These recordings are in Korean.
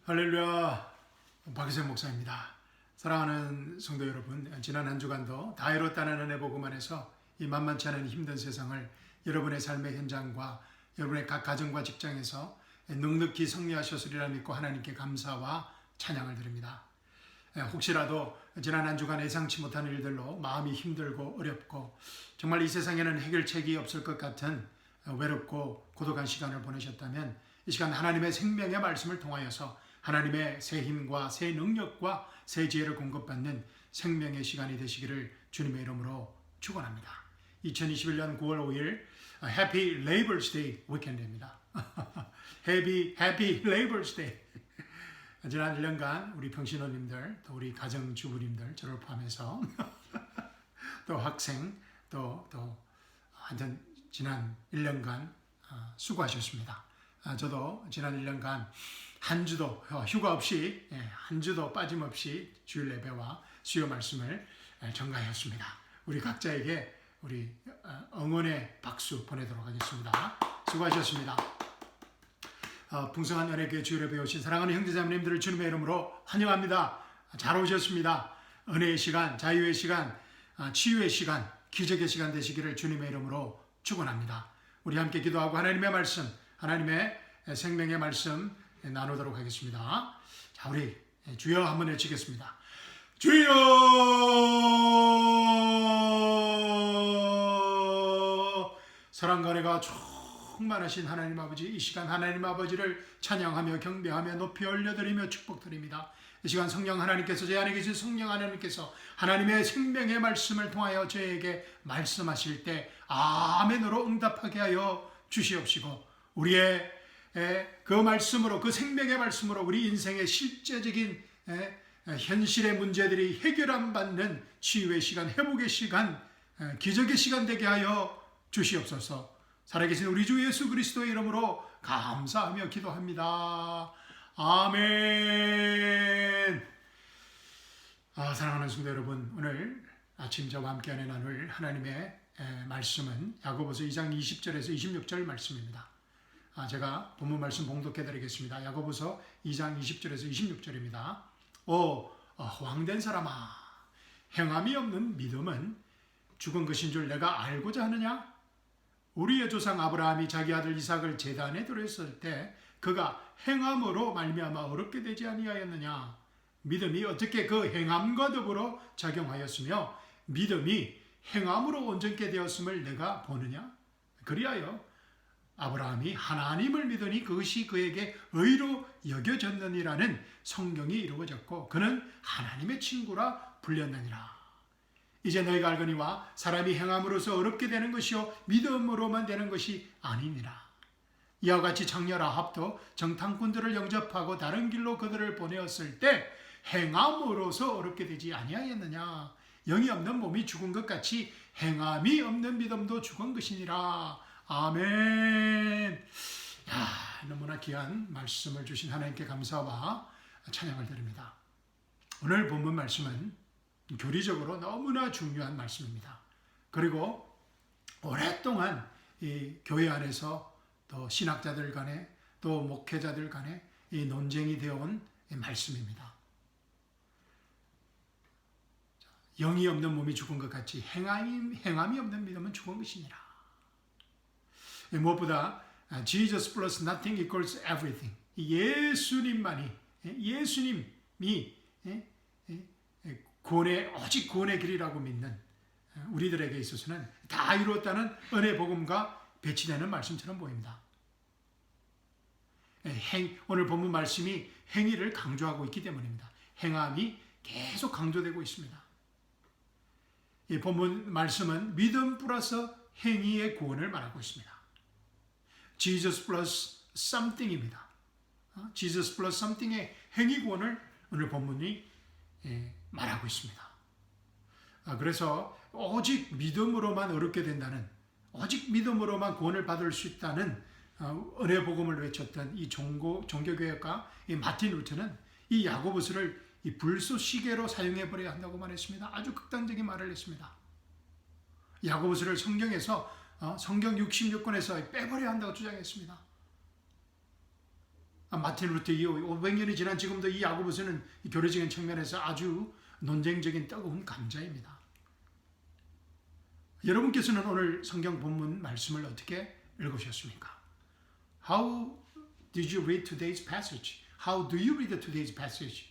할렐루야, 박희생 목사입니다. 사랑하는 성도 여러분, 지난 한 주간도 다 이뤘다는 은혜 복음 안에서 이 만만치 않은 힘든 세상을 여러분의 삶의 현장과 여러분의 각 가정과 직장에서 넉넉히 승리하셨으리라 믿고 하나님께 감사와 찬양을 드립니다. 혹시라도 지난 한 주간 예상치 못한 일들로 마음이 힘들고 어렵고 정말 이 세상에는 해결책이 없을 것 같은 외롭고 고독한 시간을 보내셨다면 이 시간 하나님의 생명의 말씀을 통하여서 하나님의 새 힘과 새 능력과 새 지혜를 공급받는 생명의 시간이 되시기를 주님의 이름으로 축원합니다. 2021년 9월 5일 Happy Labor's Day weekend입니다. Happy Labor's Day. 지난 1년간 우리 평신호님들, 또 우리 가정주부님들, 저를 포함해서 또 학생, 또 하여튼 지난 1년간 수고하셨습니다. 저도 지난 1년간 한 주도 휴가 없이 한 주도 빠짐없이 주일 예배와 수요 말씀을 전가하였습니다. 우리 각자에게 우리 응원의 박수 보내도록 하겠습니다. 수고하셨습니다. 풍성한 연예교회 주일 예배에 오신 사랑하는 형제자매님들을 주님의 이름으로 환영합니다. 잘 오셨습니다. 은혜의 시간, 자유의 시간, 치유의 시간, 기적의 시간 되시기를 주님의 이름으로 축원합니다. 우리 함께 기도하고 하나님의 말씀, 하나님의 생명의 말씀 나누도록 하겠습니다. 자, 우리 주여 한번 외치겠습니다. 주여! 사랑과 은혜가 충만하신 하나님 아버지, 이 시간 하나님 아버지를 찬양하며 경배하며 높이 올려드리며 축복드립니다. 이 시간 성령 하나님께서, 제 안에 계신 성령 하나님께서 하나님의 생명의 말씀을 통하여 저에게 말씀하실 때 아멘으로 응답하게 하여 주시옵시고, 우리의 그 말씀으로, 그 생명의 말씀으로 우리 인생의 실제적인 현실의 문제들이 해결 안 받는 치유의 시간, 회복의 시간, 기적의 시간 되게 하여 주시옵소서. 살아계신 우리 주 예수 그리스도의 이름으로 감사하며 기도합니다. 아멘. 사랑하는 성도 여러분, 오늘 아침 저와 함께 나눌 하나님의 말씀은 야고보서 2장 20절에서 26절 말씀입니다. 제가 본문 말씀 봉독해 드리겠습니다. 야고보서 2장 20절에서 26절입니다. 허황된 사람아, 행함이 없는 믿음은 죽은 것인 줄 내가 알고자 하느냐? 우리의 조상 아브라함이 자기 아들 이삭을 제단에 드렸을 때 그가 행함으로 말미암아 어렵게 되지 아니하였느냐? 믿음이 어떻게 그 행함과 더불어 작용하였으며 믿음이 행함으로 온전케 되었음을 내가 보느냐? 그리하여 아브라함이 하나님을 믿으니 그것이 그에게 의로 여겨졌느니라는 성경이 이루어졌고 그는 하나님의 친구라 불렸느니라. 이제 너희가 알거니와 사람이 행함으로써 어렵게 되는 것이요 믿음으로만 되는 것이 아니니라. 이와 같이 장녀 라합도 정탐꾼들을 영접하고 다른 길로 그들을 보내었을 때 행함으로써 어렵게 되지 아니하였느냐? 영이 없는 몸이 죽은 것 같이 행함이 없는 믿음도 죽은 것이니라. 아멘. 너무나 귀한 말씀을 주신 하나님께 감사와 찬양을 드립니다. 오늘 본문 말씀은 교리적으로 너무나 중요한 말씀입니다. 그리고 오랫동안 이 교회 안에서 또 신학자들 간에 또 목회자들 간에 이 논쟁이 되어온 말씀입니다. 영이 없는 몸이 죽은 것 같이 행함이 없는 믿음은 죽은 것이니라. 무엇보다 Jesus plus nothing equals everything. 예수님이 오직 구원의 길이라고 믿는 우리들에게 있어서는 다 이루었다는 은혜 복음과 배치되는 말씀처럼 보입니다. 오늘 본문 말씀이 행위를 강조하고 있기 때문입니다. 행함이 계속 강조되고 있습니다. 이 본문 말씀은 믿음 플러스 행위의 구원을 말하고 있습니다. Jesus plus something입니다. Jesus plus something의 행위 구원을 오늘 본문이 말하고 있습니다. 그래서 오직 믿음으로만 어렵게 된다는, 오직 믿음으로만 구원을 받을 수 있다는 은혜 복음을 외쳤던 이 종교개혁가 이 마틴 루터는 이 야고보서를 이 불쏘시개로 사용해 버려야 한다고 말했습니다. 아주 극단적인 말을 했습니다. 야고보서를 성경에서 성경 66권에서 빼버려야 한다고 주장했습니다. 마틴 루터 이후 500년이 지난 지금도 이 야고보서는 교리적인 측면에서 아주 논쟁적인 뜨거운 감자입니다. 여러분께서는 오늘 성경 본문 말씀을 어떻게 읽으셨습니까? How did you read today's passage? How do you read today's passage?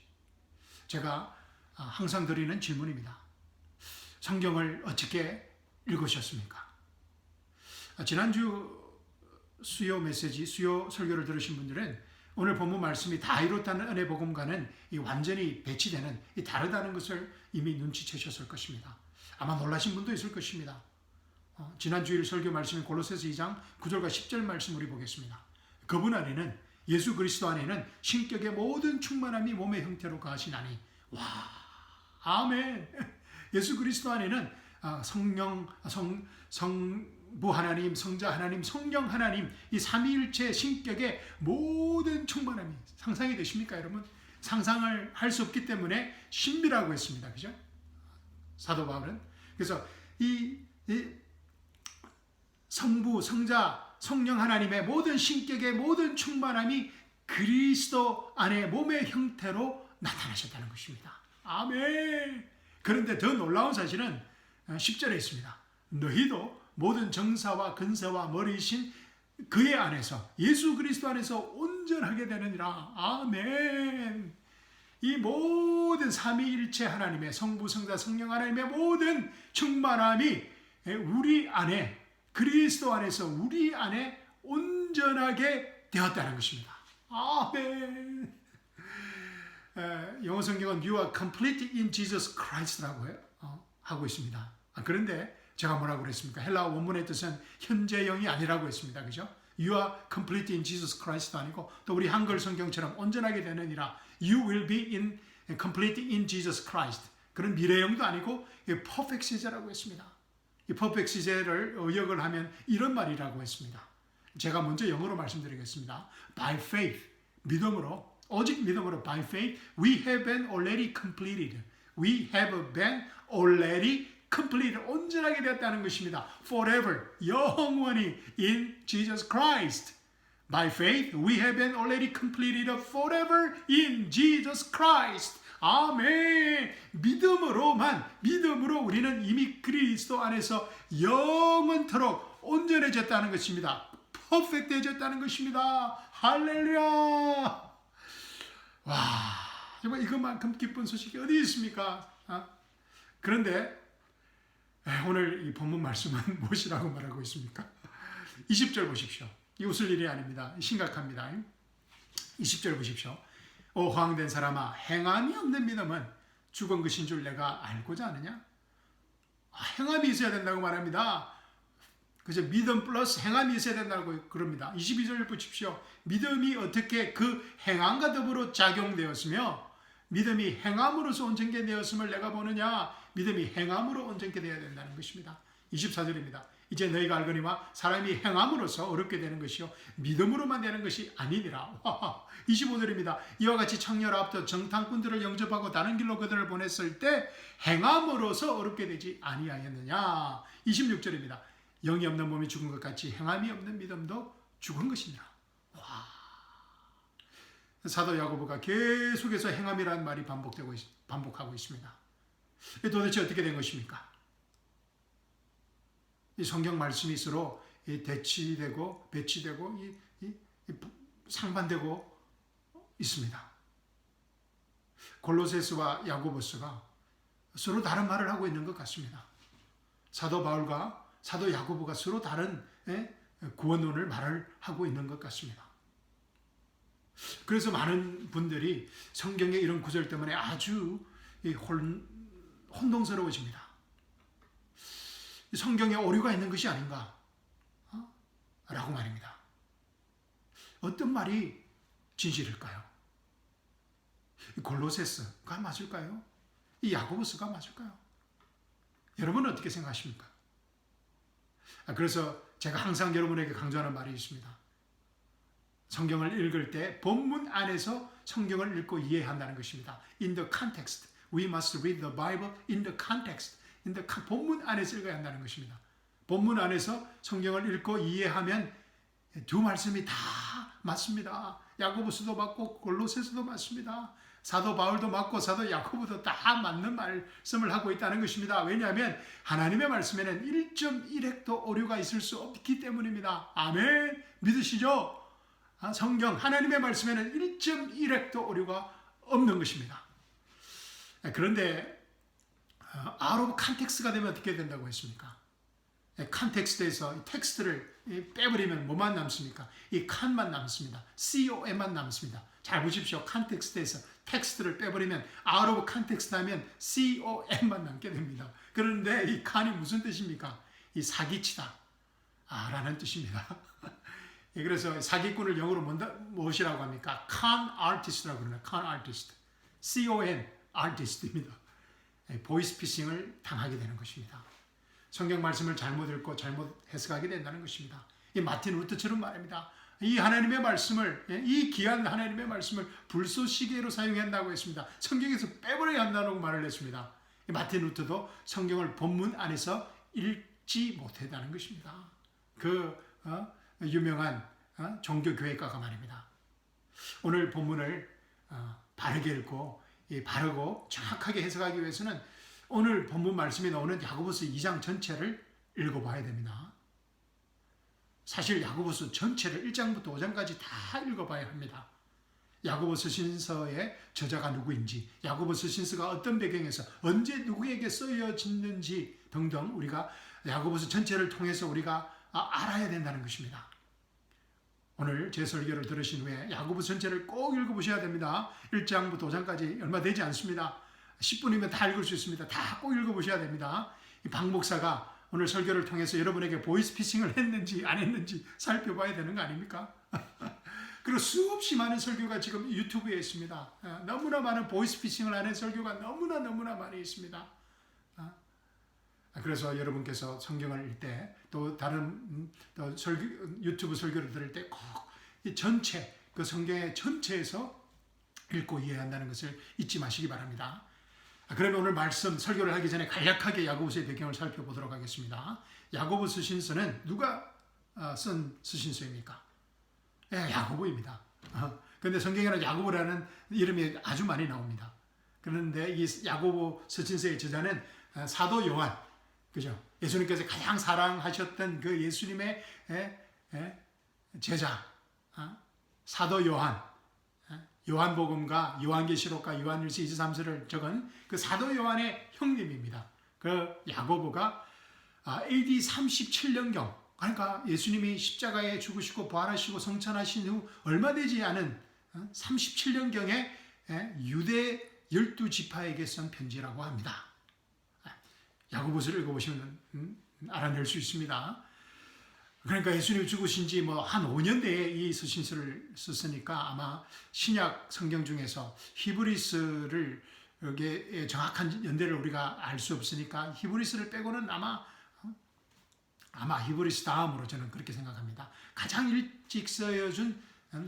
제가 항상 드리는 질문입니다. 성경을 어떻게 읽으셨습니까? 지난주 수요 메시지, 수요 설교를 들으신 분들은 오늘 본문 말씀이 다 이뤘다는 은혜 복음과는 완전히 배치되는 다르다는 것을 이미 눈치채셨을 것입니다. 아마 놀라신 분도 있을 것입니다. 지난 주일 설교 말씀인 골로새서 2장 9절과 10절 말씀 우리 보겠습니다. 그분 안에는 예수 그리스도 안에는 신격의 모든 충만함이 몸의 형태로 거하시나니 와 아멘. 예수 그리스도 안에는 성령 성부 하나님, 성자 하나님, 성령 하나님 이 삼위일체 신격의 모든 충만함이 상상이 되십니까, 여러분? 상상을 할 수 없기 때문에 신비라고 했습니다. 그죠? 사도 바울은 그래서 이 성부, 성자, 성령 하나님의 모든 신격의 모든 충만함이 그리스도 안에 몸의 형태로 나타나셨다는 것입니다. 아멘. 그런데 더 놀라운 사실은 10절에 있습니다. 너희도 모든 정사와 근세와 머리이신 그의 안에서 예수 그리스도 안에서 온전하게 되느니라. 아멘. 이 모든 삼위일체 하나님의 성부, 성자, 성령 하나님의 모든 충만함이 우리 안에 그리스도 안에서 우리 안에 온전하게 되었다는 것입니다. 아멘. 영어 성경은 You are complete in Jesus Christ라고 하고 있습니다. 그런데 제가 뭐라고 그랬습니까? 헬라어 원문의 뜻은 현재형이 아니라고 했습니다. 그죠? You are complete in Jesus Christ도 아니고 또 우리 한글 성경처럼 온전하게 되느니라 You will be complete in Jesus Christ. 그런 미래형도 아니고 perfect 시제라고 했습니다. 이 perfect 시제를 의역을 하면 이런 말이라고 했습니다. 제가 먼저 영어로 말씀드리겠습니다. By faith, 믿음으로, 오직 믿음으로 by faith, we have been already completed. We have been already completed. 온전하게 되었다는 것입니다. Forever, 영원히 in Jesus Christ. By faith, we have been already completed forever in Jesus Christ. 아멘. 믿음으로 우리는 이미 그리스도 안에서 영원토록 온전해졌다는 것입니다. 퍼펙트해졌다는 것입니다. 할렐루야. 와, 정말 이것만큼 기쁜 소식이 어디 있습니까? 그런데 오늘 이 본문 말씀은 무엇이라고 말하고 있습니까? 20절 보십시오. 이 웃을 일이 아닙니다. 심각합니다. 20절 보십시오. 오 허황된 사람아, 행함이 없는 믿음은 죽은 것인 줄 내가 알고자 하느냐? 행함이 있어야 된다고 말합니다. 그죠? 믿음 플러스 행함이 있어야 된다고 그럽니다. 22절 보십시오. 믿음이 어떻게 그 행함과 더불어 작용되었으며 믿음이 행함으로서 온전케 되었음을 내가 보느냐? 믿음이 행함으로 온전케 되어야 된다는 것입니다. 24절입니다. 이제 너희가 알거니와 사람이 행함으로써 어렵게 되는 것이요 믿음으로만 되는 것이 아니니라. 25절입니다. 이와 같이 청년을 앞둬 정탐꾼들을 영접하고 다른 길로 그들을 보냈을 때 행함으로써 어렵게 되지 아니하였느냐. 26절입니다. 영이 없는 몸이 죽은 것 같이 행함이 없는 믿음도 죽은 것이니라. 와. 사도 야고보가 계속해서 행함이라는 말이 반복하고 있습니다. 도대체 어떻게 된 것입니까? 이 성경 말씀이 서로 대치되고 배치되고 상반되고 있습니다. 골로새서와 야고보서가 서로 다른 말을 하고 있는 것 같습니다. 사도 바울과 사도 야고보가 서로 다른 구원론을 말을 하고 있는 것 같습니다. 그래서 많은 분들이 성경의 이런 구절 때문에 아주 혼동스러워집니다. 성경에 오류가 있는 것이 아닌가? 라고 말입니다. 어떤 말이 진실일까요? 골로새서가 맞을까요? 이 야고보서가 맞을까요? 여러분은 어떻게 생각하십니까? 그래서 제가 항상 여러분에게 강조하는 말이 있습니다. 성경을 읽을 때 본문 안에서 성경을 읽고 이해한다는 것입니다. In the context. We must read the Bible in the context. 본문 안에서 읽어야 한다는 것입니다. 본문 안에서 성경을 읽고 이해하면 두 말씀이 다 맞습니다. 야고보서도 맞고 골로새서도 맞습니다. 사도 바울도 맞고 사도 야고보도 다 맞는 말씀을 하고 있다는 것입니다. 왜냐하면 하나님의 말씀에는 1.1획도 오류가 있을 수 없기 때문입니다. 아멘. 믿으시죠? 성경 하나님의 말씀에는 1.1획도 오류가 없는 것입니다. 그런데 out of context가 되면 어떻게 된다고 했습니까? 컨텍스트에서 텍스트를 빼버리면 뭐만 남습니까? 이 칸만 남습니다. COM만 남습니다. 잘 보십시오. 컨텍스트에서 텍스트를 빼버리면 out of context 하면 COM만 남게 됩니다. 그런데 이 칸이 무슨 뜻입니까? 이 사기치다 라는 뜻입니다. 그래서 사기꾼을 영어로 무엇이라고 합니까? con artist라고 그러나 con artist, CON artist입니다. 보이스피싱을 당하게 되는 것입니다. 성경 말씀을 잘못 읽고 잘못 해석하게 된다는 것입니다. 이 마틴 루터처럼 말입니다. 이 하나님의 말씀을, 이 귀한 하나님의 말씀을 불쏘시개로 사용한다고 했습니다. 성경에서 빼버려야 한다고 말을 했습니다. 이 마틴 루터도 성경을 본문 안에서 읽지 못했다는 것입니다. 그 유명한 종교교회가가 말입니다. 오늘 본문을 바르게 읽고 바르고 정확하게 해석하기 위해서는 오늘 본문 말씀에 나오는 야고보서 2장 전체를 읽어봐야 됩니다. 사실 야고보서 전체를 1장부터 5장까지 다 읽어봐야 합니다. 야고보서 신서의 저자가 누구인지, 야고보서 신서가 어떤 배경에서 언제 누구에게 쓰여졌는지 등등 우리가 야고보서 전체를 통해서 우리가 알아야 된다는 것입니다. 오늘 제 설교를 들으신 후에 야고보서 전체를 꼭 읽어보셔야 됩니다. 1장부터 5장까지 얼마 되지 않습니다. 10분이면 다 읽을 수 있습니다. 다 꼭 읽어보셔야 됩니다. 박 목사가 오늘 설교를 통해서 여러분에게 보이스피싱을 했는지 안 했는지 살펴봐야 되는 거 아닙니까? 그리고 수없이 많은 설교가 지금 유튜브에 있습니다. 너무나 많은 보이스피싱을 하는 설교가 너무나 많이 있습니다. 그래서 여러분께서 성경을 읽을 때 또 다른 유튜브 설교를 들을 때 꼭 이 전체, 그 성경의 전체에서 읽고 이해한다는 것을 잊지 마시기 바랍니다. 그러면 오늘 말씀 설교를 하기 전에 간략하게 야고보서의 배경을 살펴보도록 하겠습니다. 야고보서 신서는 누가 쓴 서신서입니까? 야고보입니다. 그런데 성경에는 야고보라는 이름이 아주 많이 나옵니다. 그런데 이 야고보 서신서의 저자는 사도 요한, 그죠? 예수님께서 가장 사랑하셨던 그 예수님의 제자, 사도 요한, 요한복음과 요한계시록과 요한일서 23서를 적은 그 사도 요한의 형님입니다. 그 야고보가 AD 37년경, 그러니까 예수님이 십자가에 죽으시고 부활하시고 성천하신 후 얼마 되지 않은 37년경에 유대 12지파에게 쓴 편지라고 합니다. 야고보서를 읽어보시면 알아낼 수 있습니다. 그러니까 예수님이 죽으신 지 한 5년 내에 이 서신서를 썼으니까 아마 신약 성경 중에서 히브리서를 여기에 정확한 연대를 우리가 알 수 없으니까 히브리서를 빼고는 아마 히브리서 다음으로 저는 그렇게 생각합니다. 가장 일찍 쓰여준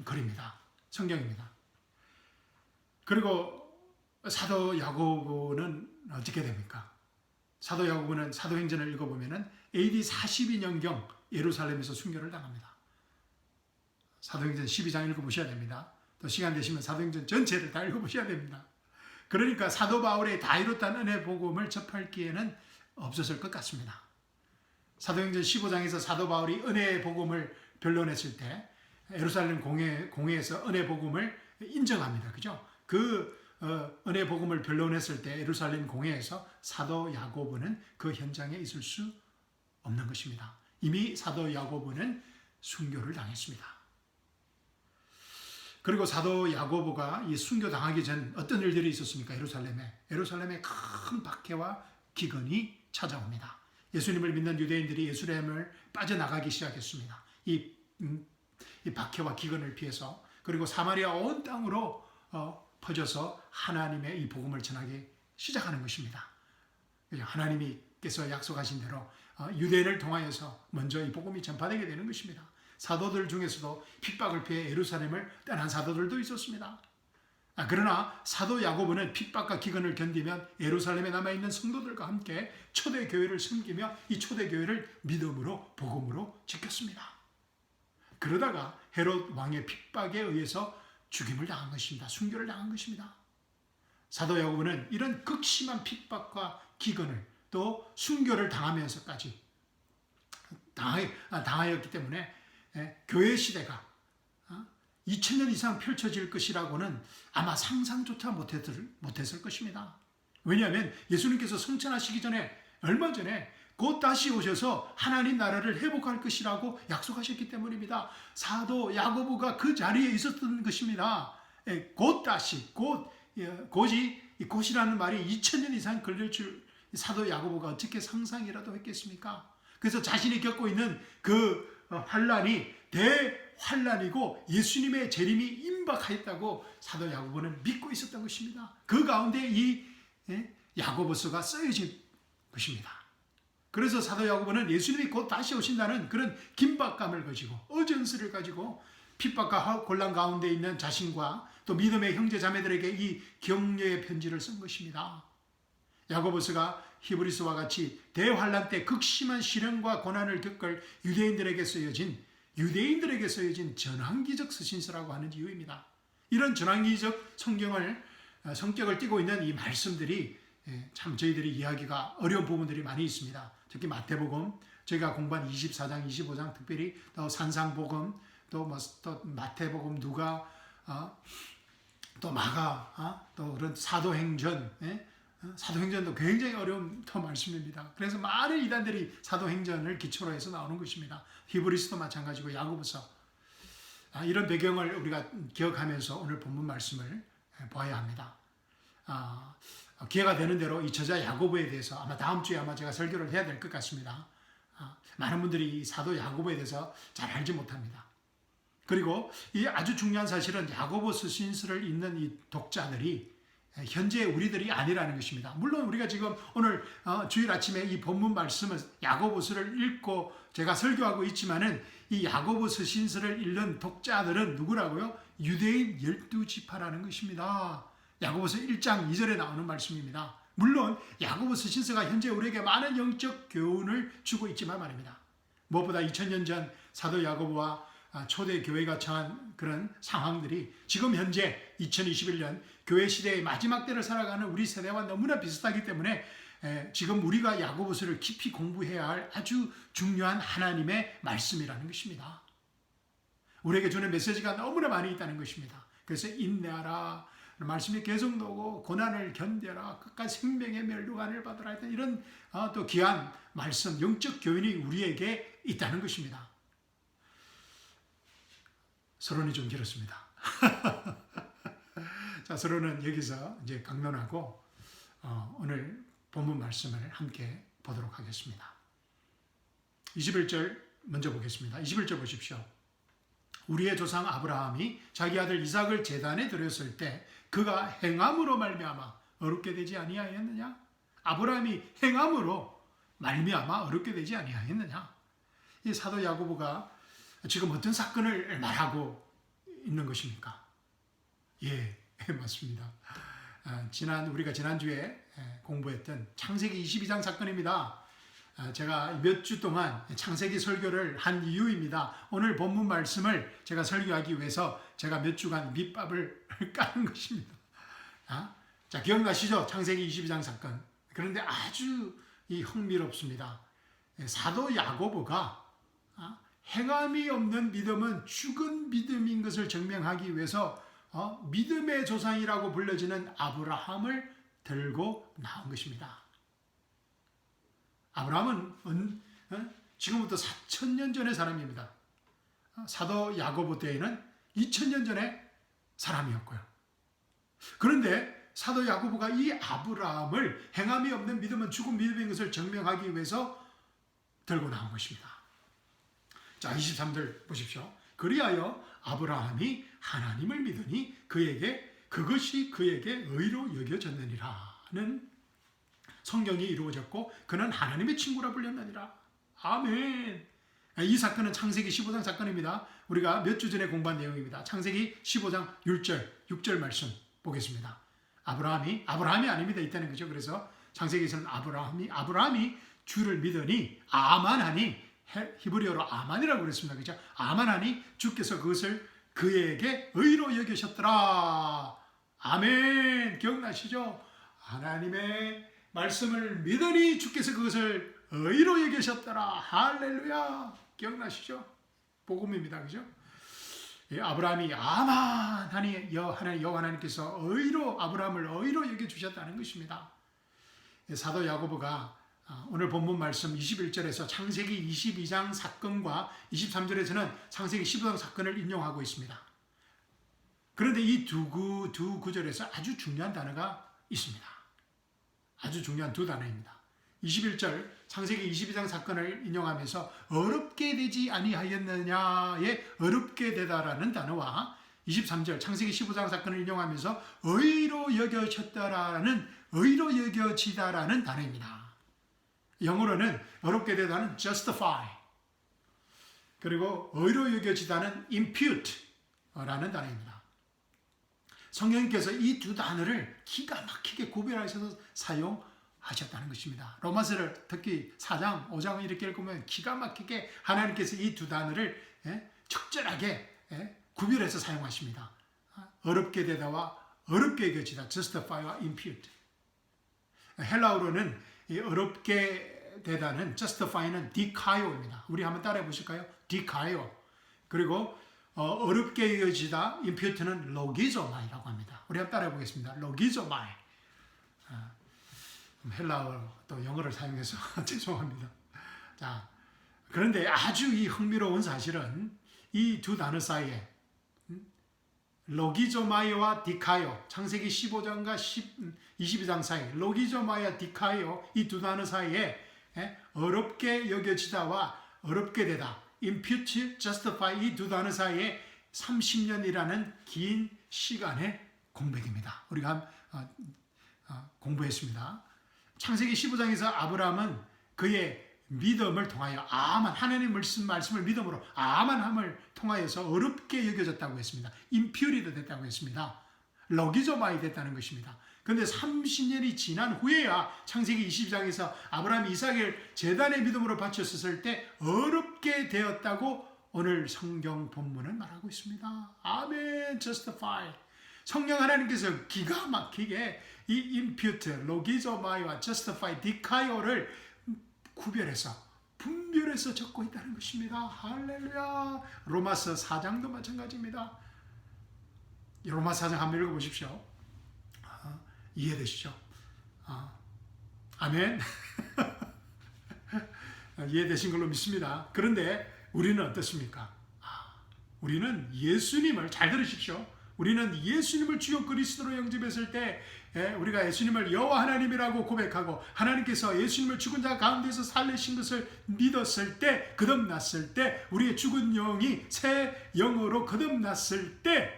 글입니다. 성경입니다. 그리고 사도 야고보는 어떻게 됩니까? 사도 야고보는 사도행전을 읽어보면 AD 42년경 예루살렘에서 순교를 당합니다. 사도행전 12장 읽어보셔야 됩니다. 또 시간 되시면 사도행전 전체를 다 읽어보셔야 됩니다. 그러니까 사도 바울의 다 이뤘다는 은혜 복음을 접할 기회는 없었을 것 같습니다. 사도행전 15장에서 사도 바울이 은혜 복음을 변론했을 때 예루살렘 공회에서 은혜 복음을 인정합니다. 그죠? 그 은혜 복음을 변론했을 때 예루살렘 공회에서 사도 야고보는 그 현장에 있을 수 없는 것입니다. 이미 사도 야고보는 순교를 당했습니다. 그리고 사도 야고보가 이 순교 당하기 전 어떤 일들이 있었습니까? 예루살렘에 큰 박해와 기근이 찾아옵니다. 예수님을 믿는 유대인들이 예루살렘을 빠져나가기 시작했습니다. 이 박해와 기근을 피해서. 그리고 사마리아 온 땅으로 퍼져서 하나님의 이 복음을 전하기 시작하는 것입니다. 하나님께서 약속하신 대로 유대인을 통하여서 먼저 이 복음이 전파되게 되는 것입니다. 사도들 중에서도 핍박을 피해 예루살렘을 떠난 사도들도 있었습니다. 그러나 사도 야고보는 핍박과 기근을 견디면 예루살렘에 남아있는 성도들과 함께 초대교회를 섬기며 이 초대교회를 믿음으로 복음으로 지켰습니다. 그러다가 헤롯 왕의 핍박에 의해서 죽임을 당한 것입니다. 순교를 당한 것입니다. 사도 야고보는 이런 극심한 핍박과 기근을 또 순교를 당하면서까지 당하였기 때문에 교회 시대가 2000년 이상 펼쳐질 것이라고는 아마 상상조차 못했을 것입니다. 왜냐하면 예수님께서 성천하시기 전에 얼마 전에 곧 다시 오셔서 하나님 나라를 회복할 것이라고 약속하셨기 때문입니다. 사도 야고보가 그 자리에 있었던 것입니다. 곧이라는 말이 2000년 이상 걸릴 줄 사도 야고보가 어떻게 상상이라도 했겠습니까? 그래서 자신이 겪고 있는 그 환란이 대환란이고 예수님의 재림이 임박하였다고 사도 야고보는 믿고 있었던 것입니다. 그 가운데 이 야고보서가 쓰여진 것입니다. 그래서 사도 야고보는 예수님이 곧 다시 오신다는 그런 긴박감을 가지고 어전스를 가지고 핍박과 곤란 가운데 있는 자신과 또 믿음의 형제 자매들에게 이 격려의 편지를 쓴 것입니다. 야고보서가 히브리서와 같이 대환란 때 극심한 시련과 고난을 겪을 유대인들에게 쓰여진 전환기적 서신서라고 하는 이유입니다. 이런 전환기적 성격을 띠고 있는 이 말씀들이 참 저희들이 이해하기가 어려운 부분들이 많이 있습니다. 특히 마태복음, 저희가 공부한 24장, 25장, 특별히 또 산상복음, 또 마태복음, 누가, 또 마가, 또 그런 사도행전, 사도행전도 굉장히 어려운 또 말씀입니다. 그래서 많은 이단들이 사도행전을 기초로 해서 나오는 것입니다. 히브리서도 마찬가지고 야고보서. 이런 배경을 우리가 기억하면서 오늘 본문 말씀을 봐야 합니다. 기회가 되는 대로 이 저자 야고보에 대해서 아마 다음 주에 아마 제가 설교를 해야 될 것 같습니다. 많은 분들이 이 사도 야고보에 대해서 잘 알지 못합니다. 그리고 이 아주 중요한 사실은 야고보 서신서를 읽는 이 독자들이 현재 우리들이 아니라는 것입니다. 물론 우리가 지금 오늘 주일 아침에 이 본문 말씀을 야고보서를 읽고 제가 설교하고 있지만은 이 야고보 서신서를 읽는 독자들은 누구라고요? 유대인 12지파라는 것입니다. 야고보서 1장 2절에 나오는 말씀입니다. 물론 야고보 서신서가 현재 우리에게 많은 영적 교훈을 주고 있지만 말입니다. 무엇보다 2000년 전 사도 야고보와 초대 교회가 처한 그런 상황들이 지금 현재 2021년 교회 시대의 마지막 때를 살아가는 우리 세대와 너무나 비슷하기 때문에 지금 우리가 야고보서를 깊이 공부해야 할 아주 중요한 하나님의 말씀이라는 것입니다. 우리에게 주는 메시지가 너무나 많이 있다는 것입니다. 그래서 인내하라, 말씀이 계속 나오고 고난을 견뎌라, 끝까지 생명의 멸류관을 받으라 했던 이런 또 귀한 말씀, 영적 교훈이 우리에게 있다는 것입니다. 서론이 좀 길었습니다. 자, 서론은 여기서 이제 강론하고 오늘 본문 말씀을 함께 보도록 하겠습니다. 21절 먼저 보겠습니다. 21절 보십시오. 우리의 조상 아브라함이 자기 아들 이삭을 제단에 드렸을 때 그가 행함으로 말미암아 어렵게 되지 아니하였느냐? 아브라함이 행함으로 말미암아 어렵게 되지 아니하였느냐? 이 사도 야고보가 지금 어떤 사건을 말하고 있는 것입니까? 예, 맞습니다. 우리가 지난주에 공부했던 창세기 22장 사건입니다. 제가 몇 주 동안 창세기 설교를 한 이유입니다. 오늘 본문 말씀을 제가 설교하기 위해서 제가 몇 주간 밑밥을 까는 것입니다. 자, 기억나시죠? 창세기 22장 사건. 그런데 아주 흥미롭습니다. 사도 야고보가 행함이 없는 믿음은 죽은 믿음인 것을 증명하기 위해서 믿음의 조상이라고 불려지는 아브라함을 들고 나온 것입니다. 아브라함은 지금부터 4000년 전의 사람입니다. 사도 야고보 때에는 2000년 전의 사람이었고요. 그런데 사도 야고보가 이 아브라함을 행함이 없는 믿음은 죽은 믿음인 것을 증명하기 위해서 들고 나온 것입니다. 자, 23절 보십시오. 그리하여 아브라함이 하나님을 믿으니 그것이 그에게 의로 여겨졌느니라는 성경이 이루어졌고 그는 하나님의 친구라 불렸느니라. 아멘. 이 사건은 창세기 15장 사건입니다. 우리가 몇 주 전에 공부한 내용입니다. 창세기 15장 6절 말씀 보겠습니다. 아브라함이 아닙니다. 있다는 거죠. 그래서 창세기에서는 아브라함이 주를 믿으니 아만하니 히브리어로 아만이라고 그랬습니다. 그죠? 아만하니 주께서 그것을 그에게 의로 여기셨더라. 아멘. 기억나시죠? 하나님의 말씀을 믿으니 주께서 그것을 의로 여기셨더라. 할렐루야. 기억나시죠? 복음입니다. 그죠? 아브라함이 아만하니 하나님 하나님께서 아브라함을 의로 여겨주셨다는 것입니다. 사도 야고보가 오늘 본문 말씀 21절에서 창세기 22장 사건과 23절에서는 창세기 15장 사건을 인용하고 있습니다. 그런데 이 두 구절에서 아주 중요한 단어가 있습니다. 아주 중요한 두 단어입니다. 21절 창세기 22장 사건을 인용하면서 어렵게 되지 아니하였느냐에 어렵게 되다라는 단어와 23절 창세기 15장 사건을 인용하면서 의로 여겨졌다라는 의로 여겨지다라는 단어입니다. 영어로는 어렵게 되다는 justify, 그리고 의로 여겨지다는 impute라는 단어입니다. 성령님께서 이 두 단어를 기가 막히게 구별하셔서 사용하셨다는 것입니다. 로마서를 특히 4장, 5장 이렇게 읽으면 기가 막히게 하나님께서 이 두 단어를 적절하게 구별해서 사용하십니다. 어렵게 되다와 어렵게 여겨지다, justify와 impute. 헬라어로는 이 어렵게 되다는 justify는 dikaio입니다. 우리 한번 따라해 보실까요? dikaio. 그리고 어렵게 여겨지다 impute는 logizomai라고 합니다. 우리 한번 따라해 보겠습니다. logizomai. 헬라어 또 영어를 사용해서 죄송합니다. 자, 그런데 아주 이 흥미로운 사실은 이 두 단어 사이에 로기조마이와 디카요, 창세기 15장과 22장 사이, 로기조마이와 디카요 이 두 단어 사이에 어렵게 여겨지다와 어렵게 되다, impute, justify 이 두 단어 사이에 30년이라는 긴 시간의 공백입니다. 우리가 공부했습니다. 창세기 15장에서 아브라함은 그의 믿음을 통하여 하나님 말씀을 믿음으로 아만함을 통하여서 어렵게 여겨졌다고 했습니다. 임퓨리도 됐다고 했습니다. 러기조마이 됐다는 것입니다. 그런데 30년이 지난 후에야 창세기 22장에서 아브라함이 이삭을 제단의 믿음으로 바쳤을 때 어렵게 되었다고 오늘 성경 본문은 말하고 있습니다. 아멘. justify. 성령 하나님께서 기가 막히게 이 impute, 로기조마이와 justify, 디카이오를 구별해서 분별해서 적고 있다는 것입니다. 할렐루야. 로마서 4장도 마찬가지입니다. 로마서 4장 한번 읽어보십시오. 이해되시죠? 아멘. 이해되신 걸로 믿습니다. 그런데 우리는 어떻습니까? 우리는 예수님을 잘 들으십시오. 우리는 예수님을 주요 그리스도로 영접했을 때 우리가 예수님을 여호와 하나님이라고 고백하고 하나님께서 예수님을 죽은 자 가운데서 살리신 것을 믿었을 때, 거듭났을 때, 우리의 죽은 영이 새 영으로 거듭났을 때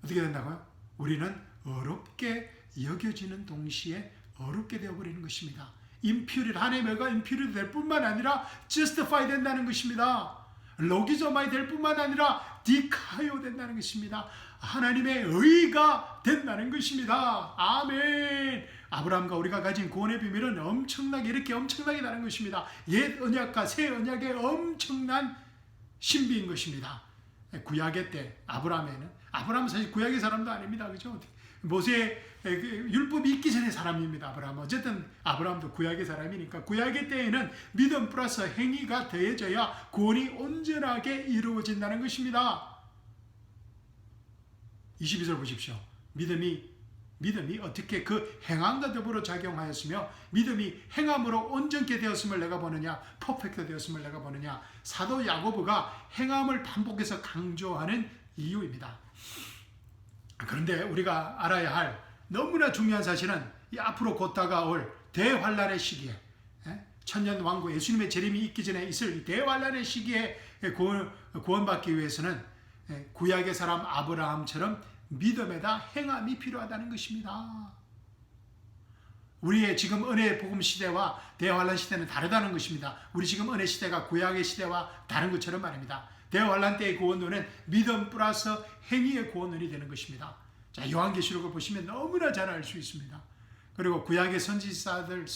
어떻게 된다고요? 우리는 어렵게 여겨지는 동시에 어렵게 되어버리는 것입니다. impurity, 하나님의 의가 impurity 될 뿐만 아니라 justify 된다는 것입니다. 로기조마이 될 뿐만 아니라 디카요 된다는 것입니다. 하나님의 의가 된다는 것입니다. 아멘. 아브라함과 우리가 가진 구원의 비밀은 이렇게 엄청나게 다른 것입니다. 옛 언약과 새 언약의 엄청난 신비인 것입니다. 구약의 때 아브라함은 사실 구약의 사람도 아닙니다. 그죠? 모세의 율법이 있기 전에 사람입니다. 아브라함은. 어쨌든 아브라함도 구약의 사람이니까 구약의 때에는 믿음 플러스 행위가 더해져야 구원이 온전하게 이루어진다는 것입니다. 22절 보십시오. 믿음이 어떻게 그 행함과 더불어 작용하였으며 믿음이 행함으로 온전케 되었음을 내가 보느냐, 퍼펙트 되었음을 내가 보느냐. 사도 야고보가 행함을 반복해서 강조하는 이유입니다. 그런데 우리가 알아야 할 너무나 중요한 사실은 이 앞으로 곧 다가올 대환란의 시기에, 천년왕국 예수님의 재림이 있기 전에 있을 이 대환란의 시기에 구원받기 위해서는 구약의 사람 아브라함처럼 믿음에다 행함이 필요하다는 것입니다. 우리의 지금 은혜의 복음 시대와 대환란 시대는 다르다는 것입니다. 우리 지금 은혜 시대가 구약의 시대와 다른 것처럼 말입니다. 대환란 때의 구원론은 믿음 플러스 행위의 구원론이 되는 것입니다. 자, 요한계시록을 보시면 너무나 잘 알 수 있습니다. 그리고 구약의 선지서들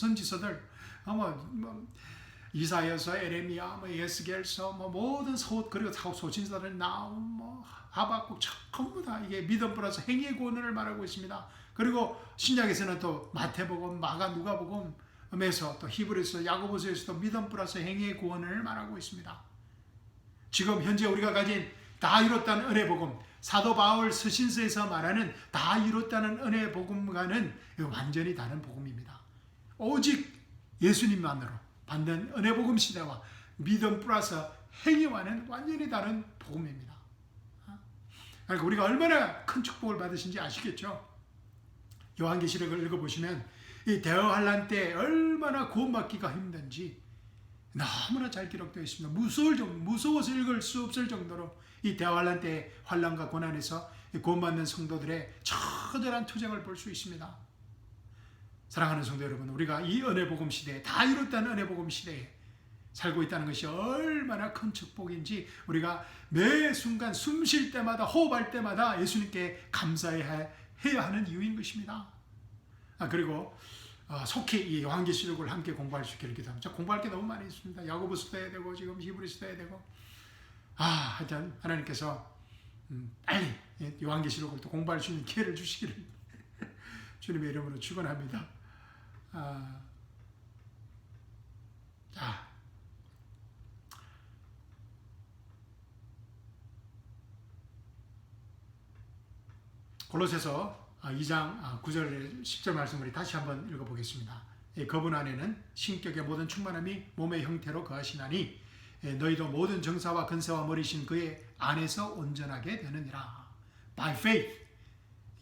이사야서, 에레미야, 예스겔서, 모든 그리고 소신서들 나옴, 하박국 전부 다 이게 믿음 플러스 행위의 구원을 말하고 있습니다. 그리고 신약에서는 또 마태복음, 마가, 누가복음에서 또 히브리서, 야고보서에서도 믿음 플러스 행위의 구원을 말하고 있습니다. 지금 현재 우리가 가진 다 이뤘다는 은혜 복음, 사도 바울 서신서에서 말하는 다 이뤘다는 은혜 복음과는 완전히 다른 복음입니다. 오직 예수님만으로 받는 은혜 복음 시대와 믿음 플러스 행위와는 완전히 다른 복음입니다. 그러니까 우리가 얼마나 큰 축복을 받으신지 아시겠죠? 요한계시록을 읽어보시면 이 대환란 때 얼마나 구원받기가 힘든지 너무나 잘 기록되어 있습니다. 무서워서 읽을 수 없을 정도로 이 대환란 때 환란과 고난에서 구원받는 성도들의 처절한 투쟁을 볼 수 있습니다. 사랑하는 성도 여러분, 우리가 이 은혜 복음 시대에, 다 이뤘다는 은혜 복음 시대에 살고 있다는 것이 얼마나 큰 축복인지 우리가 매 순간 숨 쉴 때마다, 호흡할 때마다 예수님께 감사해야 하는 이유인 것입니다. 그리고 속히 이 요한계시록을 함께 공부할 수 있기를 기도합니다. 공부할 게 너무 많이 있습니다. 야고보서도 해야 되고 지금 히브리서도 해야 되고 하여튼 하나님께서 빨리 요한계시록을 또 공부할 수 있는 기회를 주시기를 주님의 이름으로 축원합니다. 자, 골로새서 2장 9절 10절 말씀을 다시 한번 읽어보겠습니다. 그분 안에는 신격의 모든 충만함이 몸의 형태로 거하시나니 너희도 모든 정사와 근세와 머리신 그의 안에서 온전하게 되느니라. By faith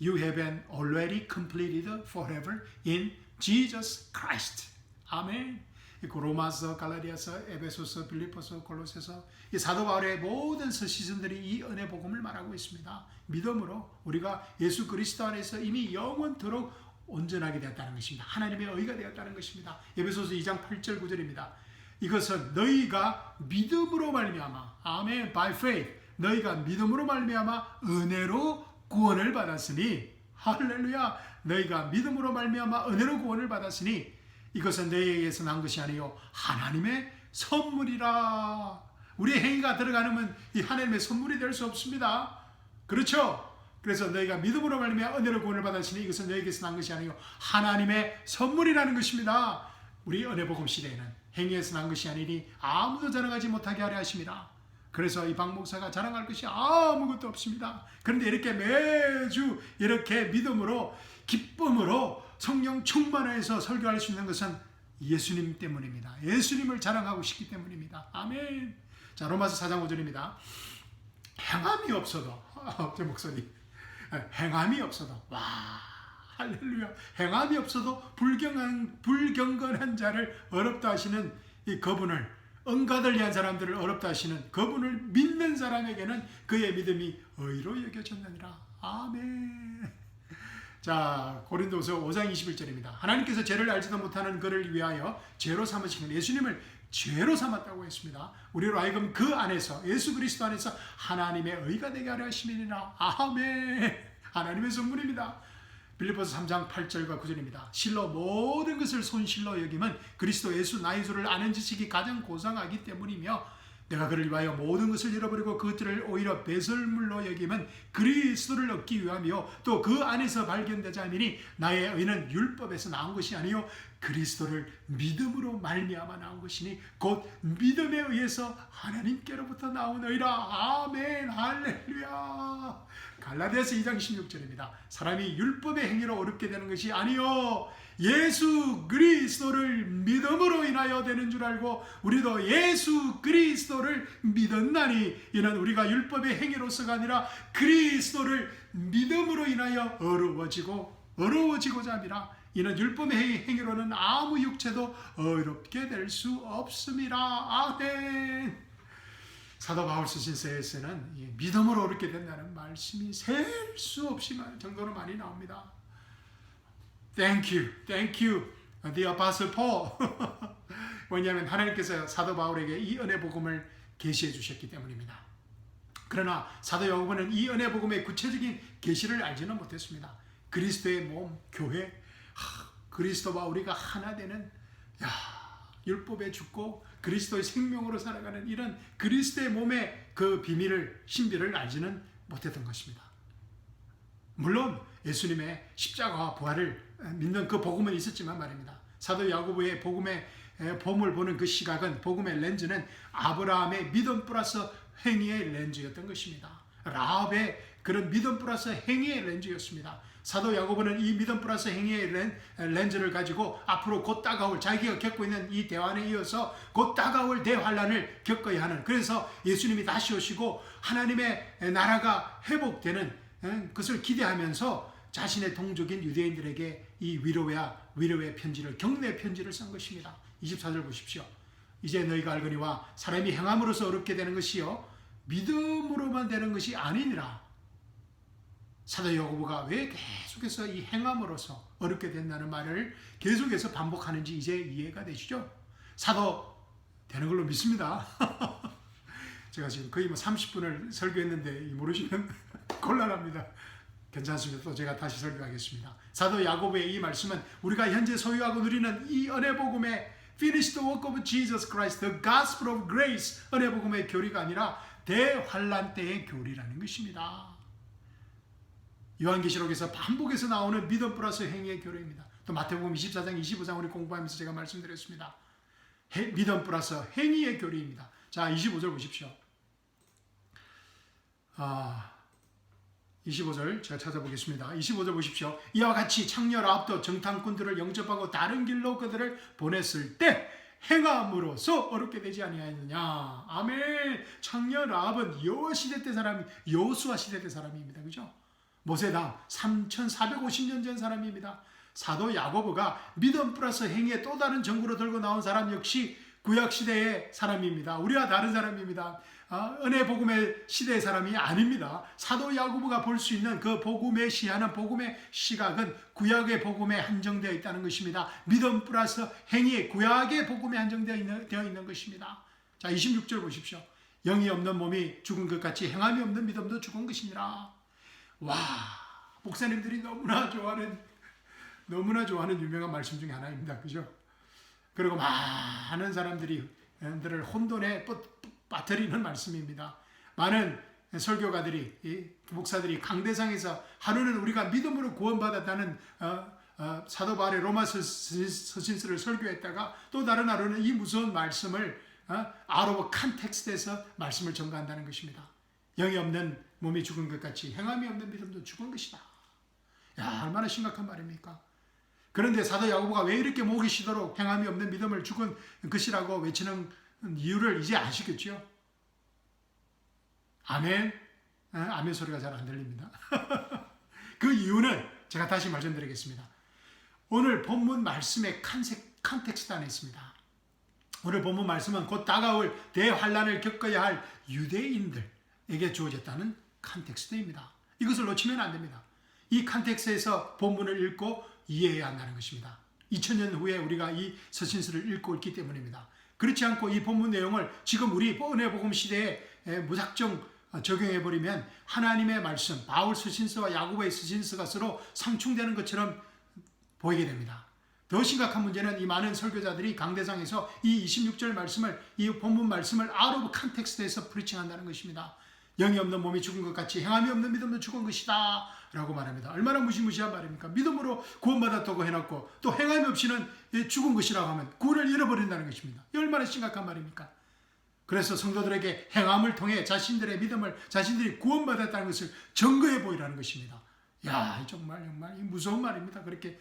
you have been already completed forever in Jesus Christ. 아멘. 로마서, 갈라디아서, 에베소서, 빌립보서, 골로새서, 이 사도 바울의 모든 서시선들이 이 은혜 복음을 말하고 있습니다. 믿음으로 우리가 예수 그리스도 안에서 이미 영원토록 온전하게 되었다는 것입니다. 하나님의 의가 되었다는 것입니다. 에베소서 2장 8절 9절입니다. 이것은 너희가 믿음으로 말미암아, 아멘, by faith, 너희가 믿음으로 말미암아 은혜로 구원을 받았으니, 할렐루야, 너희가 믿음으로 말미암아 은혜로 구원을 받았으니 이것은 너희에게서 난 것이 아니요 하나님의 선물이라. 우리의 행위가 들어가면 이 하나님의 선물이 될 수 없습니다. 그렇죠? 그래서 너희가 믿음으로 말미암아 은혜로 구원을 받았으니 이것은 너희에게서 난 것이 아니요 하나님의 선물이라는 것입니다. 우리 은혜 복음 시대에는 행위에서 난 것이 아니니 아무도 자랑하지 못하게 하려 하심이라. 그래서 이 박 목사가 자랑할 것이 아무것도 없습니다. 그런데 이렇게 매주 이렇게 믿음으로, 기쁨으로 성령 충만해서 설교할 수 있는 것은 예수님 때문입니다. 예수님을 자랑하고 싶기 때문입니다. 아멘. 자, 로마서 4장 5절입니다. 행함이 없어도, 제 목소리, 행함이 없어도, 와, 할렐루야, 행함이 없어도 불경건한 자를 어렵다 하시는 이 그분을, 응가들 위한 사람들을 어렵다 하시는 그분을 믿는 사람에게는 그의 믿음이 의로 여겨졌느니라. 아멘. 자, 고린도서 5장 21절입니다. 하나님께서 죄를 알지도 못하는 그를 위하여 죄로 삼으시는 예수님을 죄로 삼았다고 했습니다. 우리로 하여금 그 안에서, 예수 그리스도 안에서 하나님의 의가 되게 하려 하심이니라. 아멘. 하나님의 선물입니다. 빌립보서 3장 8절과 9절입니다. 실로 모든 것을 손실로 여김은 그리스도 예수 나의 주를 아는 지식이 가장 고상하기 때문이며 내가 그를 위하여 모든 것을 잃어버리고 그것들을 오히려 배설물로 여김은 그리스도를 얻기 위함이요 또 그 안에서 발견되자 함이니 나의 의는 율법에서 나온 것이 아니요 그리스도를 믿음으로 말미암아 나온 것이니 곧 믿음에 의해서 하나님께로부터 나온 의라. 아멘. 할렐루야. 갈라디아서 2장 16절입니다. 사람이 율법의 행위로 어렵게 되는 것이 아니요 예수 그리스도를 믿음으로 인하여 되는 줄 알고 우리도 예수 그리스도를 믿었나니 이는 우리가 율법의 행위로서가 아니라 그리스도를 믿음으로 인하여 어려워지고자 함이라. 이는 율법의 행위로는 아무 육체도 어렵게 될 수 없음이라. 아멘. 사도 바울 서신서에서는 믿음으로 어렵게 된다는 말씀이 셀 수 없이 정도로 많이 나옵니다. Thank you, the Apostle Paul. 왜냐하면 하나님께서 사도 바울에게 이 은혜 복음을 계시해 주셨기 때문입니다. 그러나 사도 야고보는 이 은혜 복음의 구체적인 계시를 알지는 못했습니다. 그리스도의 몸, 교회, 그리스도와 우리가 하나 되는 율법에 죽고 그리스도의 생명으로 살아가는 이런 그리스도의 몸의 그 비밀을, 신비를 알지는 못했던 것입니다. 물론 예수님의 십자가와 부활을 믿는 그 복음은 있었지만 말입니다. 사도 야고보의 복음의 봄을 보는 그 시각은, 복음의 렌즈는 아브라함의 믿음 플러스 행위의 렌즈였던 것입니다. 라합의 그런 믿음 플러스 행위의 렌즈였습니다. 사도 야고보는 이 믿음 플러스 행위의 렌즈를 가지고 앞으로 곧 다가올, 자기가 겪고 있는 이 대환에 이어서 곧 다가올 대환란을 겪어야 하는, 그래서 예수님이 다시 오시고 하나님의 나라가 회복되는 그것을 기대하면서 자신의 동족인 유대인들에게 이 위로의 편지를, 격려의 편지를 쓴 것입니다. 24절 보십시오. 이제 너희가 알거니와 사람이 행함으로써 어렵게 되는 것이요 믿음으로만 되는 것이 아니니라. 사도 야고보가 왜 계속해서 이 행함으로써 어렵게 된다는 말을 계속해서 반복하는지 이제 이해가 되시죠? 사도 되는 걸로 믿습니다. 제가 지금 거의 30분을 설교했는데 모르시면 곤란합니다. 괜찮습니다. 또 제가 다시 설교하겠습니다. 사도 야고보의 이 말씀은 우리가 현재 소유하고 누리는 이 은혜 복음의 Finish the work of Jesus Christ, the gospel of grace, 은혜 복음의 교리가 아니라 대환란 때의 교리라는 것입니다. 요한계시록에서 반복해서 나오는 믿음 플러스 행위의 교리입니다. 또 마태복음 24장, 25장 우리 공부하면서 제가 말씀드렸습니다. 믿음 플러스 행위의 교리입니다. 자, 25절 보십시오. 25절 제가 찾아보겠습니다. 25절 보십시오. 이와 같이 창녀 라합도 정탐꾼들을 영접하고 다른 길로 그들을 보냈을 때 행함으로써 어렵게 되지 아니하였느냐. 아멘. 창녀 라합은 여호와 시대 때 사람이, 여호수아 시대 때 사람입니다. 그죠? 모세당 3450년 전 사람입니다. 사도 야고보가 믿음 플러스 행위의 또 다른 전구로 들고 나온 사람 역시 구약시대의 사람입니다. 우리와 다른 사람입니다. 은혜 복음의 시대의 사람이 아닙니다. 사도 야고보가 볼 수 있는 그 복음의 시야는, 복음의 시각은 구약의 복음에 한정되어 있다는 것입니다. 믿음 플러스 행위, 구약의 복음에 한정되어 있는 것입니다. 자, 26절 보십시오. 영이 없는 몸이 죽은 것 같이 행함이 없는 믿음도 죽은 것이니라. 와, 목사님들이 너무나 좋아하는 유명한 말씀 중에 하나입니다. 그죠? 그리고 많은 사람들을 혼돈에 빠뜨리는 말씀입니다. 많은 설교가들이, 목사들이 강대상에서 하루는 우리가 믿음으로 구원받았다는 사도 바울의 로마 서신서를 설교했다가 또 다른 하루는 이 무서운 말씀을 out of context에서 말씀을 전가한다는 것입니다. 영이 없는 몸이 죽은 것 같이 행함이 없는 믿음도 죽은 것이다. 야, 얼마나 심각한 말입니까? 그런데 사도 야고보가 왜 이렇게 목이 쉬도록 행함이 없는 믿음을 죽은 것이라고 외치는 이유를 이제 아시겠죠? 아멘? 아멘 소리가 잘 안 들립니다. 그 이유는 제가 다시 말씀드리겠습니다. 오늘 본문 말씀의 컨텍스트 안에 있습니다. 오늘 본문 말씀은 곧 다가올 대환란을 겪어야 할 유대인들에게 주어졌다는 컨텍스트입니다. 이것을 놓치면 안 됩니다. 이 컨텍스트에서 본문을 읽고 이해해야 한다는 것입니다. 2000년 후에 우리가 이 서신서를 읽고 있기 때문입니다. 그렇지 않고 이 본문 내용을 지금 우리 은혜 복음 시대에 무작정 적용해버리면 하나님의 말씀, 바울 서신서와 야고보의 서신서가 서로 상충되는 것처럼 보이게 됩니다. 더 심각한 문제는 이 많은 설교자들이 강대상에서 이 26절 말씀을, 이 본문 말씀을 out of context에서 프리칭한다는 것입니다. 영이 없는 몸이 죽은 것 같이 행함이 없는 믿음도 죽은 것이다 라고 말합니다. 얼마나 무시무시한 말입니까? 믿음으로 구원받았다고 해놓고 또 행함이 없이는 죽은 것이라고 하면 구원을 잃어버린다는 것입니다. 얼마나 심각한 말입니까? 그래서 성도들에게 행함을 통해 자신들의 믿음을, 자신들이 구원받았다는 것을 증거해 보이라는 것입니다. 야, 정말 무서운 말입니다. 그렇게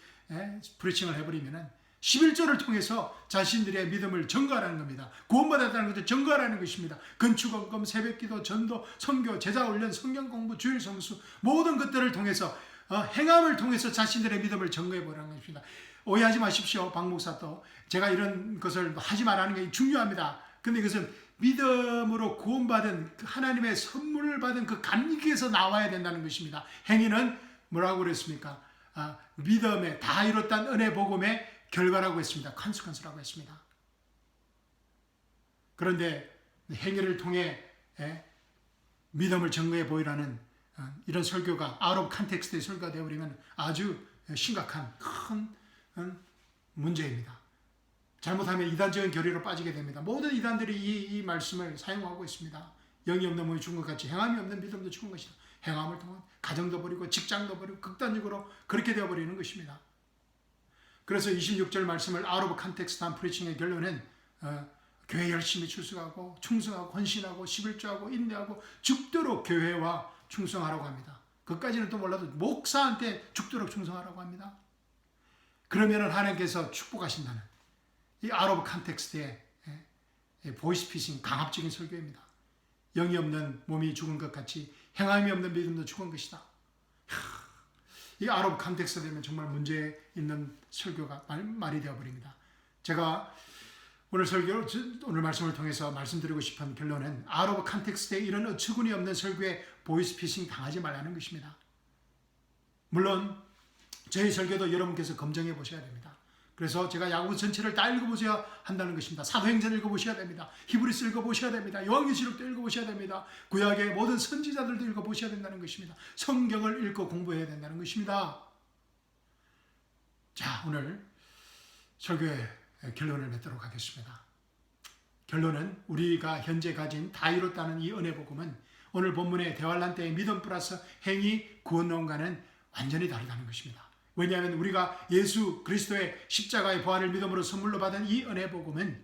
프리칭을 해버리면은 11조를 통해서 자신들의 믿음을 증거하라는 겁니다. 구원받았다는 것을 증거하라는 것입니다. 건축원금, 새벽기도, 전도, 선교, 제자훈련, 성경공부, 주일 성수 모든 것들을 통해서 행함을 통해서 자신들의 믿음을 증거해 보라는 것입니다. 오해하지 마십시오. 박 목사도 제가 이런 것을 하지 말라는 게 중요합니다. 근데 이것은 믿음으로 구원받은 하나님의 선물을 받은 그 감격에서 나와야 된다는 것입니다. 행위는 뭐라고 그랬습니까? 믿음에 다 이뤘다는 은혜 복음의 결과라고 했습니다. 컨스퀀스라고 했습니다. 그런데 행위를 통해 믿음을 증거해 보이라는 이런 설교가 out of context의 설교가 되어버리면 아주 심각한 큰 문제입니다. 잘못하면 이단적인 교리로 빠지게 됩니다. 모든 이단들이 이 말씀을 사용하고 있습니다. 영이 없는 몸이 죽은 것 같이 행함이 없는 믿음도 죽은 것이다. 행함을 통한 가정도 버리고 직장도 버리고 극단적으로 그렇게 되어버리는 것입니다. 그래서 26절 말씀을 out of context한 프리칭의 결론은 교회 열심히 출석하고 충성하고 헌신하고 11조하고 인내하고 죽도록 교회와 충성하라고 합니다. 그까지는 또 몰라도 목사한테 죽도록 충성하라고 합니다. 그러면 하나님께서 축복하신다는 이 out of context의 보이스피싱 강압적인 설교입니다. 영이 없는 몸이 죽은 것 같이 행함이 없는 믿음도 죽은 것이다. 이 out of context 되면 정말 문제 있는 설교가 말이 되어버립니다. 제가 오늘 말씀을 통해서 말씀드리고 싶은 결론은 out of context에 이런 어처구니 없는 설교에 보이스피싱 당하지 말라는 것입니다. 물론 저희 설교도 여러분께서 검증해 보셔야 됩니다. 그래서 제가 야고보 전체를 다 읽어보셔야 한다는 것입니다. 사도행전 읽어보셔야 됩니다. 히브리서 읽어보셔야 됩니다. 요한계시록도 읽어보셔야 됩니다. 구약의 모든 선지자들도 읽어보셔야 된다는 것입니다. 성경을 읽고 공부해야 된다는 것입니다. 자, 오늘 설교의 결론을 맺도록 하겠습니다. 결론은 우리가 현재 가진 다 이뤘다는 이 은혜복음은 오늘 본문의 대환란 때의 믿음 플러스 행위 구원론과는 완전히 다르다는 것입니다. 왜냐하면 우리가 예수 그리스도의 십자가의 부활을 믿음으로 선물로 받은 이 은혜복음은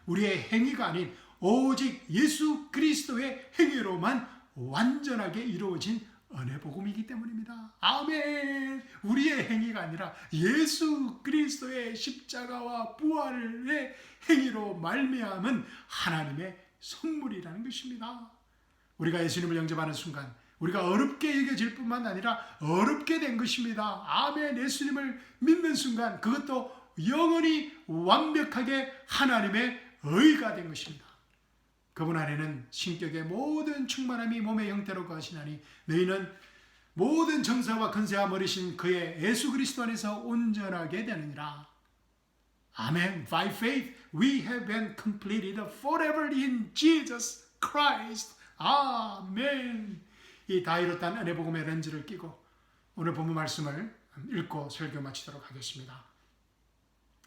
우리의 행위가 아닌 오직 예수 그리스도의 행위로만 완전하게 이루어진 은혜복음이기 때문입니다. 아멘. 우리의 행위가 아니라 예수 그리스도의 십자가와 부활의 행위로 말미암은 하나님의 선물이라는 것입니다. 우리가 예수님을 영접하는 순간 우리가 어렵게 여겨질 뿐만 아니라 어렵게 된 것입니다. 아멘. 예수님을 믿는 순간 그것도 영원히 완벽하게 하나님의 의가 된 것입니다. 그분 안에는 신격의 모든 충만함이 몸의 형태로 거하시나니 너희는 모든 정사와 근세와 머리신 그의 예수 그리스도 안에서 온전하게 되느니라. 아멘. By faith we have been completed forever in Jesus Christ. 아멘. 이 다 이뤘다는 은혜복음의 렌즈를 끼고 오늘 본문 말씀을 읽고 설교 마치도록 하겠습니다.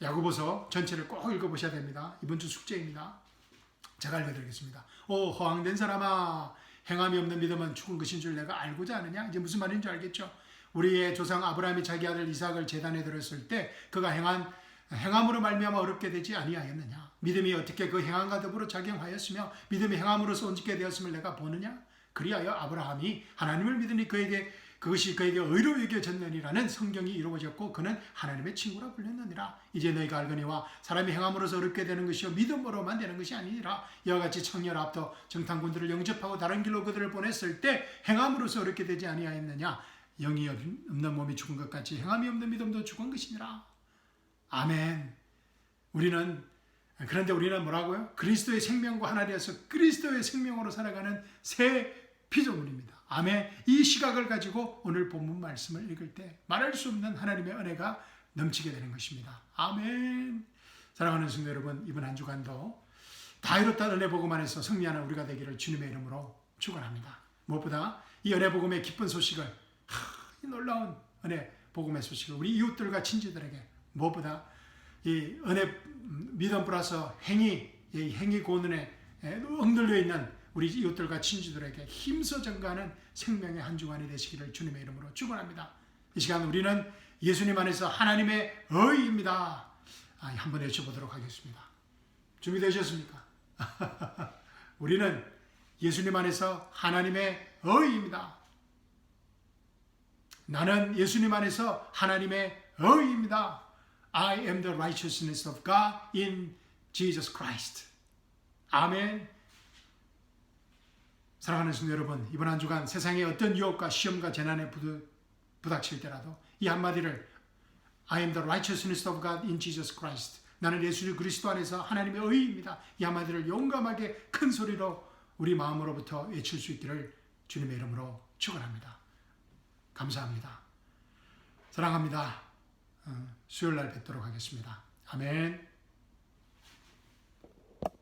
야고보서 전체를 꼭 읽어보셔야 됩니다. 이번 주 숙제입니다. 제가 알려드리겠습니다. 오 허황된 사람아, 행함이 없는 믿음은 죽은 것인 줄 내가 알고자 하느냐? 이제 무슨 말인지 알겠죠? 우리의 조상 아브라함이 자기 아들 이삭을 제단에 드렸을 때 그가 행함으로 말미암아 어렵게 되지 아니하였느냐? 믿음이 어떻게 그 행함과 더불어 작용하였으며 믿음이 행함으로서 온전게 되었음을 내가 보느냐? 그리하여 아브라함이 하나님을 믿으니 그것이 그에게 의로 여겨졌느니라는 성경이 이루어졌고 그는 하나님의 친구라 불렸느니라. 이제 너희가 알거니와 사람이 행함으로서 어렵게 되는 것이요 믿음으로만 되는 것이 아니니라. 이와 같이 청년 앞도 정탐꾼들을 영접하고 다른 길로 그들을 보냈을 때 행함으로서 어렵게 되지 아니하였느냐. 영이 없는 몸이 죽은 것 같이 행함이 없는 믿음도 죽은 것이니라. 아멘. 그런데 우리는 뭐라고요? 그리스도의 생명과 하나 되어서 그리스도의 생명으로 살아가는 새 피조물입니다. 아멘. 이 시각을 가지고 오늘 본문 말씀을 읽을 때 말할 수 없는 하나님의 은혜가 넘치게 되는 것입니다. 아멘. 사랑하는 성도 여러분, 이번 한 주간도 다 이뤘다 은혜 복음 안에서 승리하는 우리가 되기를 주님의 이름으로 축원합니다. 무엇보다 이 은혜 복음의 기쁜 소식을 이 놀라운 은혜 복음의 소식을 우리 이웃들과 친지들에게 무엇보다 이 은혜 믿음 플러스 행위 고는에 엉들려 있는 우리 이웃들과 친지들에게 힘써 전가하는 생명의 한 주간이 되시기를 주님의 이름으로 축원합니다. 이 시간 우리는 예수님 안에서 하나님의 의입니다. 한번 외쳐보도록 하겠습니다. 준비되셨습니까? 우리는 예수님 안에서 하나님의 의입니다. 나는 예수님 안에서 하나님의 의입니다. I am the righteousness of God in Jesus Christ. 아멘. 사랑하는 성도 여러분, 이번 한 주간 세상의 어떤 유혹과 시험과 재난에 부닥칠 때라도 이 한마디를 I am the righteousness of God in Jesus Christ. 나는 예수 그리스도 안에서 하나님의 의입니다. 이 한마디를 용감하게 큰 소리로 우리 마음으로부터 외칠 수 있기를 주님의 이름으로 축원합니다. 감사합니다. 사랑합니다. 수요일 날 뵙도록 하겠습니다. 아멘.